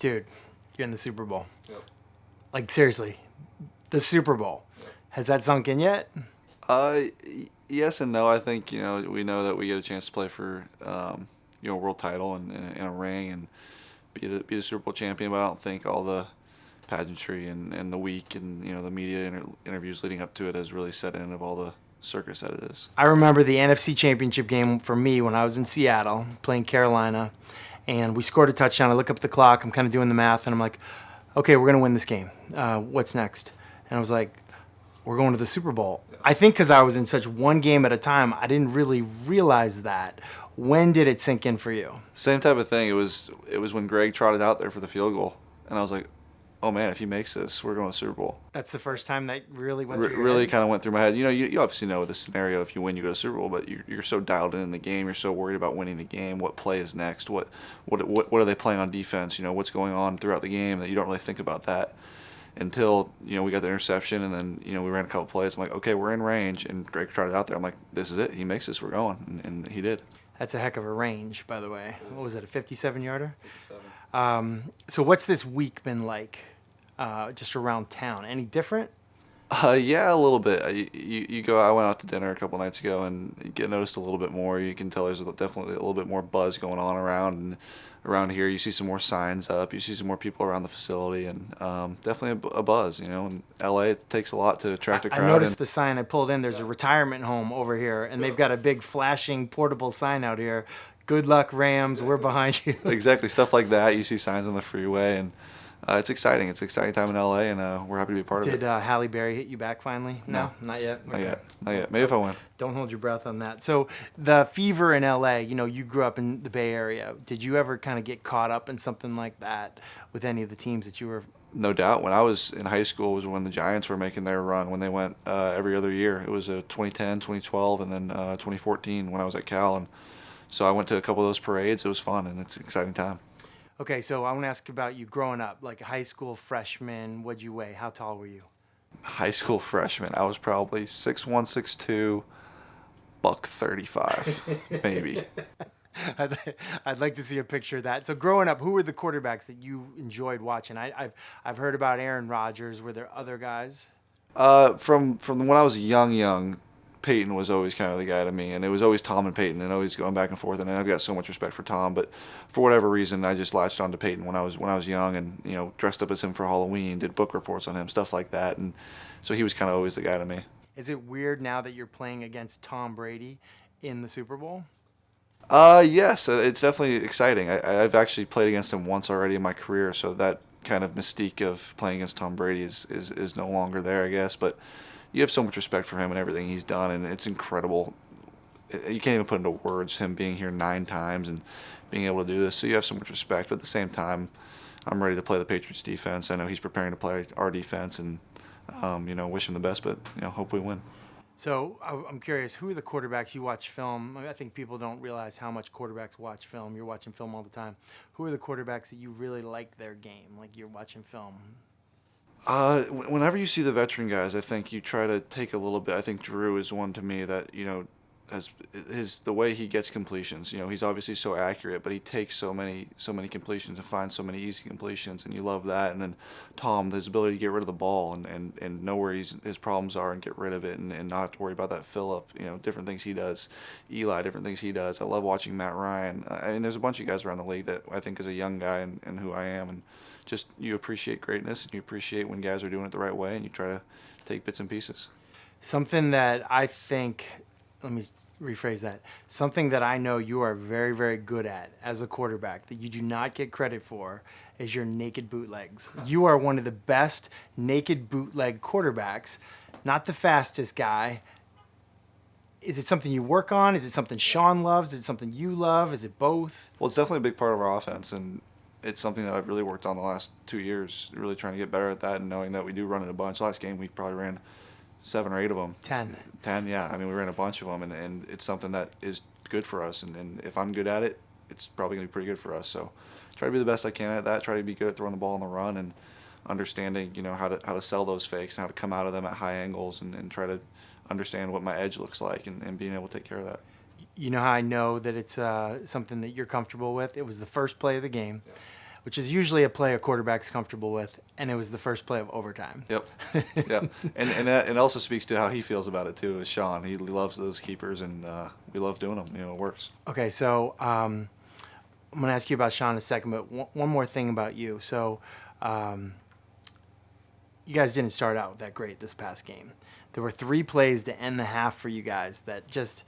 Dude, you're in the Super Bowl. Yep. Like, seriously, the Super Bowl. Yep. Has that sunk in yet? Yes and no. I think, we know that we get a chance to play for, a world title and a ring and be the Super Bowl champion, but I don't think all the pageantry and the week and, the media interviews leading up to it has really set in of all the circus that it is. I remember the NFC Championship game for me when I was in Seattle playing Carolina, and we scored a touchdown. I look up the clock. I'm kind of doing the math, and I'm like, okay, we're going to win this game. What's next? And I was like, we're going to the Super Bowl. Yeah. I think because I was in such one game at a time, I didn't really realize that. When did it sink in for you? Same type of thing. It was when Greg trotted out there for the field goal, and I was like, oh man, if he makes this, we're going to the Super Bowl. That's the first time that really went through your really head? kind of went through my head. You obviously know the scenario. If you win, you go to Super Bowl, but you're so dialed in the game. You're so worried about winning the game. What play is next? What are they playing on defense? What's going on throughout the game that you don't really think about that until we got the interception, and then we ran a couple plays. I'm like, okay, we're in range, and Greg trotted out there. I'm like, this is it. He makes this, we're going, and he did. That's a heck of a range, by the way. What was it, a 57-yarder? 57. So what's this week been like just around town? Any different? Yeah, a little bit. You go. I went out to dinner a couple nights ago, and you get noticed a little bit more. You can tell there's definitely a little bit more buzz going on around here. You see some more signs up. You see some more people around the facility, and definitely a buzz. In LA, it takes a lot to attract a crowd. I noticed the sign I pulled in. There's a retirement home over here, and they've got a big flashing portable sign out here. Good luck, Rams. We're behind you. Exactly, stuff like that. You see signs on the freeway, and it's exciting. It's an exciting time in LA, and we're happy to be part of it. Did Halle Berry hit you back finally? No, not yet. Okay. Not yet. Maybe if I win. Don't hold your breath on that. So the fever in LA, you grew up in the Bay Area. Did you ever kind of get caught up in something like that with any of the teams that you were? No doubt. When I was in high school was when the Giants were making their run, when they went every other year. It was 2010, 2012, and then 2014 when I was at Cal. And so I went to a couple of those parades. It was fun, and it's an exciting time. Okay, so I want to ask about you growing up, like a high school freshman. What'd you weigh? How tall were you? High school freshman, I was probably 6'1", 6'2", $135, maybe. I'd like to see a picture of that. So growing up, who were the quarterbacks that you enjoyed watching? I've heard about Aaron Rodgers. Were there other guys? From when I was young, Peyton was always kind of the guy to me, and it was always Tom and Peyton, and always going back and forth. And I've got so much respect for Tom, but for whatever reason, I just latched on to Peyton when I was young, and dressed up as him for Halloween, did book reports on him, stuff like that, and so he was kind of always the guy to me. Is it weird now that you're playing against Tom Brady in the Super Bowl? Yes, it's definitely exciting. I've actually played against him once already in my career, so that kind of mystique of playing against Tom Brady is no longer there, I guess, but you have so much respect for him and everything he's done, and it's incredible. You can't even put into words him being here 9 times and being able to do this. So you have so much respect, but at the same time, I'm ready to play the Patriots defense. I know he's preparing to play our defense, and wish him the best, but hope we win. So I'm curious, who are the quarterbacks you watch film? I think people don't realize how much quarterbacks watch film. You're watching film all the time. Who are the quarterbacks that you really like their game, like you're watching film? Whenever you see the veteran guys, I think you try to take a little bit. I think Drew is one to me that, has the way he gets completions. He's obviously so accurate, but he takes so many completions and finds so many easy completions, and you love that. And then Tom, his ability to get rid of the ball and know where his problems are and get rid of it and not have to worry about that fill up. Different things he does. Eli, different things he does. I love watching Matt Ryan. There's a bunch of guys around the league that I think is a young guy and who I am, and just you appreciate greatness, and you appreciate when guys are doing it the right way, and you try to take bits and pieces. Something that I think, let me rephrase that, something that I know you are very, very good at as a quarterback that you do not get credit for is your naked bootlegs. You are one of the best naked bootleg quarterbacks, not the fastest guy. Is it something you work on? Is it something Sean loves? Is it something you love? Is it both? Well, it's definitely a big part of our offense, and it's something that I've really worked on the last 2 years, really trying to get better at that, and knowing that we do run it a bunch. Last game, we probably ran 7 or 8 of them. 10, yeah. We ran a bunch of them, and it's something that is good for us. And if I'm good at it, it's probably going to be pretty good for us. So try to be the best I can at that. Try to be good at throwing the ball on the run and understanding, how to sell those fakes and how to come out of them at high angles and try to understand what my edge looks like and being able to take care of that. You know how I know that it's something that you're comfortable with? It was the first play of the game. Yeah. which is usually a play a quarterback's comfortable with, and it was the first play of overtime. Yep. Yeah. And it also speaks to how he feels about it too. Is Sean? He loves those keepers, and we love doing them. It works. Okay, so I'm going to ask you about Sean in a second, but one more thing about you. So you guys didn't start out that great this past game. There were 3 plays to end the half for you guys that just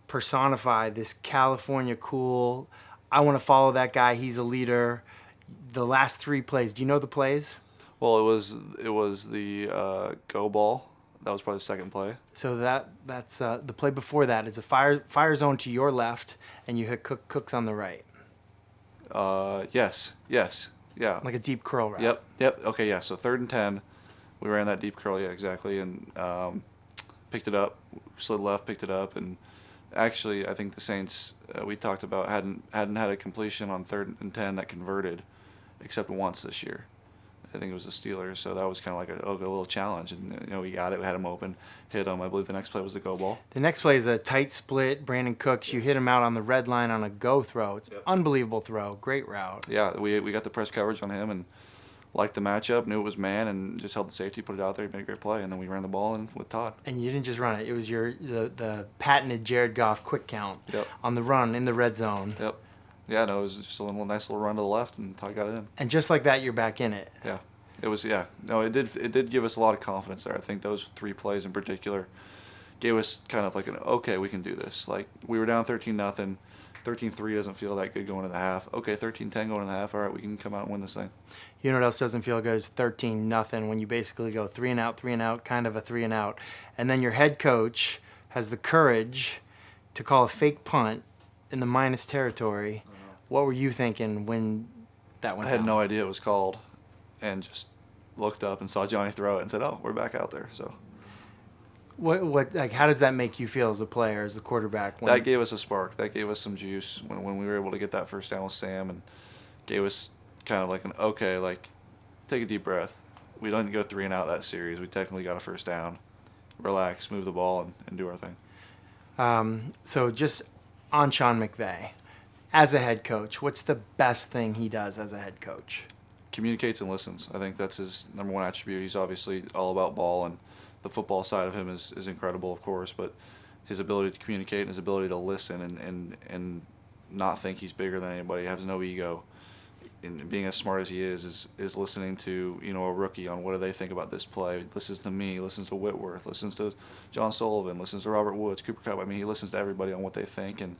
personify this California cool, I want to follow that guy, he's a leader. The last 3 plays, do you know the plays? Well, it was the go ball. That was probably the second play. So that's the play before that is a fire zone to your left, and you hit Cooks on the right. Yes, yeah. Like a deep curl route. Yep. Okay, yeah. So 3rd and 10, we ran that deep curl, yeah, exactly, and picked it up, slid left, picked it up, and actually, I think the Saints we talked about hadn't had a completion on 3rd and 10 that converted, except once this year. I think it was the Steelers, so that was kind of like a little challenge, and we got it. We had him open, hit him. I believe the next play was the go ball. The next play is a tight split. Brandon Cooks, you hit him out on the red line on a go throw. It's an unbelievable throw, great route. Yeah, we got the press coverage on him and liked the matchup, knew it was man, and just held the safety, put it out there, made a great play, and then we ran the ball in with Todd. And you didn't just run it; it was the patented Jared Goff quick count on the run in the red zone. Yep. Yeah, no, it was just a nice little run to the left, and Todd got it in. And just like that, you're back in it. Yeah. It was, yeah. No, it did give us a lot of confidence there. I think those 3 plays in particular gave us kind of like okay, we can do this. Like, we were down 13-0. 13-3 doesn't feel that good going into the half. Okay, 13-10 going into the half. All right, we can come out and win this thing. You know what else doesn't feel good is 13-0 when you basically go 3 and out, kind of a 3 and out. And then your head coach has the courage to call a fake punt in the minus territory. What were you thinking when that went down? I had no idea it was called, and just looked up and saw Johnny throw it and said, "Oh, we're back out there." So, how does that make you feel as a player, as a quarterback? That gave us a spark. That gave us some juice when we were able to get that first down with Sam, and gave us kind of like take a deep breath. We didn't go 3 and out that series. We technically got a first down. Relax, move the ball, and do our thing. So just on Sean McVay, as a head coach, what's the best thing he does as a head coach? Communicates and listens. I think that's his number 1 attribute. He's obviously all about ball, and the football side of him is incredible, of course, but his ability to communicate and his ability to listen and not think he's bigger than anybody, has no ego, and being as smart as he is listening to a rookie on what do they think about this play. Listens to me, listens to Whitworth, listens to John Sullivan, listens to Robert Woods, Cooper Kupp. I mean, he listens to everybody on what they think, and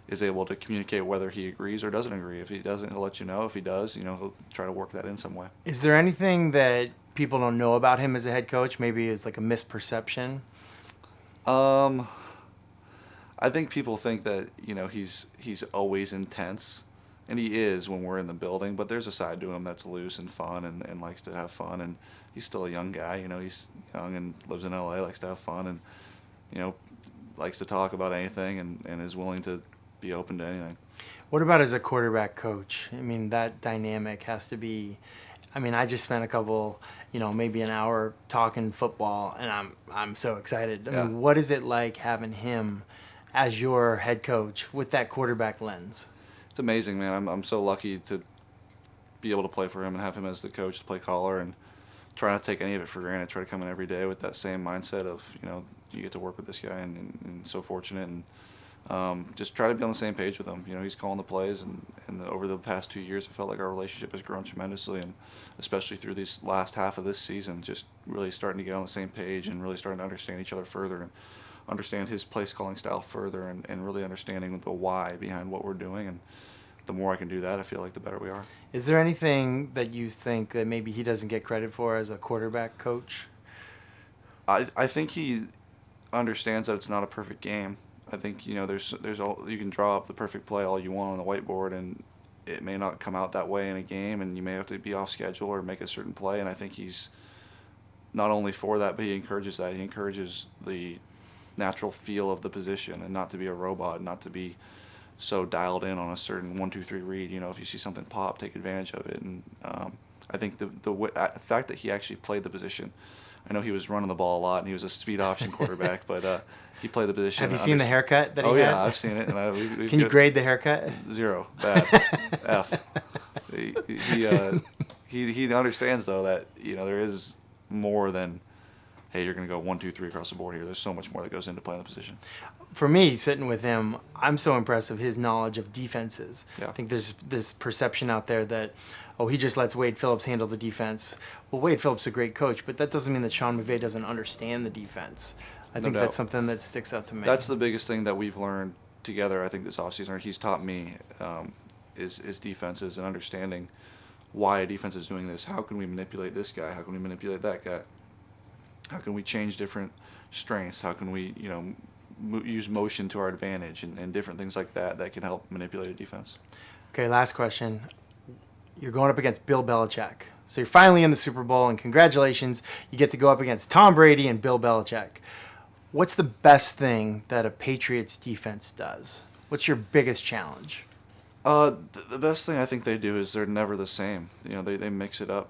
is able to communicate whether he agrees or doesn't agree. If he doesn't, he'll let you know. If he does, he'll try to work that in some way. Is there anything that people don't know about him as a head coach? Maybe it's like a misperception? I think people think that, he's always intense, and he is when we're in the building, but there's a side to him that's loose and fun and likes to have fun, and he's still a young guy. He's young and lives in LA, likes to have fun, and, likes to talk about anything and is willing to be open to anything. What about as a quarterback coach? I mean, that dynamic has to be. I mean, I just spent a couple, maybe an hour talking football, and I'm so excited. I mean, what is it like having him as your head coach with that quarterback lens? It's amazing, man. I'm so lucky to be able to play for him and have him as the coach, the play caller, and try not to take any of it for granted. Try to come in every day with that same mindset of, you get to work with this guy, and so fortunate, and just try to be on the same page with him. He's calling the plays, and over the past 2 years, I felt like our relationship has grown tremendously, and especially through this last half of this season, just really starting to get on the same page and really starting to understand each other further and understand his place calling style further, and really understanding the why behind what we're doing. And the more I can do that, I feel like the better we are. Is there anything that you think that maybe he doesn't get credit for as a quarterback coach? I think he understands that it's not a perfect game. I think there's all, you can draw up the perfect play all you want on the whiteboard, and it may not come out that way in a game, and you may have to be off schedule or make a certain play. And I think he's not only for that, but he encourages that. He encourages the natural feel of the position, and not to be a robot, not to be so dialed in on a certain 1, 2, 3 read. If you see something pop, take advantage of it. And I think the fact that he actually played the position. I know he was running the ball a lot, and he was a speed option quarterback, but he played the position. Have you seen the haircut that he had? Oh, yeah, I've seen it. And Can you grade the haircut? 0. Bad. F. He understands though that there is more than, hey, you're going to go 1, 2, 3 across the board here. There's so much more that goes into playing the position. For me, sitting with him, I'm so impressed with his knowledge of defenses. Yeah. I think there's this perception out there that, oh, he just lets Wade Phillips handle the defense. Well, Wade Phillips is a great coach, but that doesn't mean that Sean McVay doesn't understand the defense. I think that's something that sticks out to me. That's the biggest thing that we've learned together, I think, this offseason, or he's taught me, is defenses and understanding why a defense is doing this. How can we manipulate this guy? How can we manipulate that guy? How can we change different strengths? How can we, use motion to our advantage and different things like that can help manipulate a defense. Okay, last question. You're going up against Bill Belichick. So you're finally in the Super Bowl, and congratulations, you get to go up against Tom Brady and Bill Belichick. What's the best thing that a Patriots defense does? What's your biggest challenge? The best thing I think they do is they're never the same. They mix it up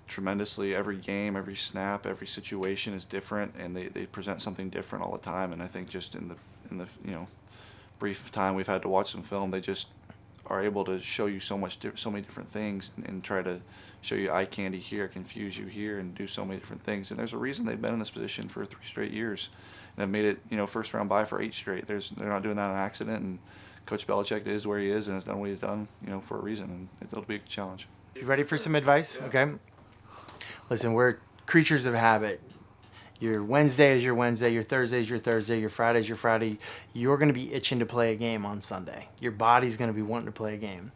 tremendously. Every game, every snap, every situation is different, and they present something different all the time. And I think just in the brief time we've had to watch some film, they just are able to show you so many different things and try to show you eye candy here, confuse you here, and do so many different things. And there's a reason they've been in this position for 3 straight years and have made it first round bye for 8 straight. They're not doing that on accident, and Coach Belichick is where he is and has done what he's done for a reason, and it'll be a challenge. You ready for some advice? Yeah. Okay. Listen, we're creatures of habit. Your Wednesday is your Wednesday, your Thursday is your Thursday, your Friday is your Friday. You're going to be itching to play a game on Sunday. Your body's going to be wanting to play a game.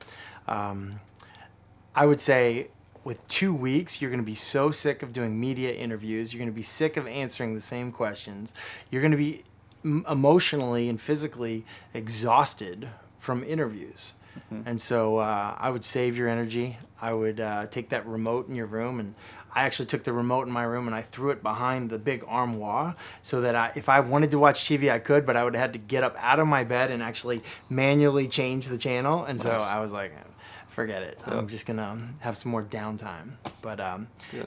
I would say with 2 weeks, you're going to be so sick of doing media interviews. You're going to be sick of answering the same questions. You're going to be emotionally and physically exhausted from interviews. Mm-hmm. And so I would save your energy. I would take that remote in your room, and I actually took the remote in my room and I threw it behind the big armoire so that if I wanted to watch TV, I could, but I would have had to get up out of my bed and actually manually change the channel. And so I was like, forget it. Yep. I'm just going to have some more downtime. But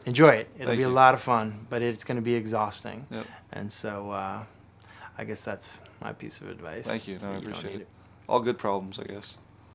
enjoy it. It'll be a lot of fun, but it's going to be exhausting. Yep. And so I guess that's my piece of advice. Thank you. No, I appreciate it. All good problems, I guess.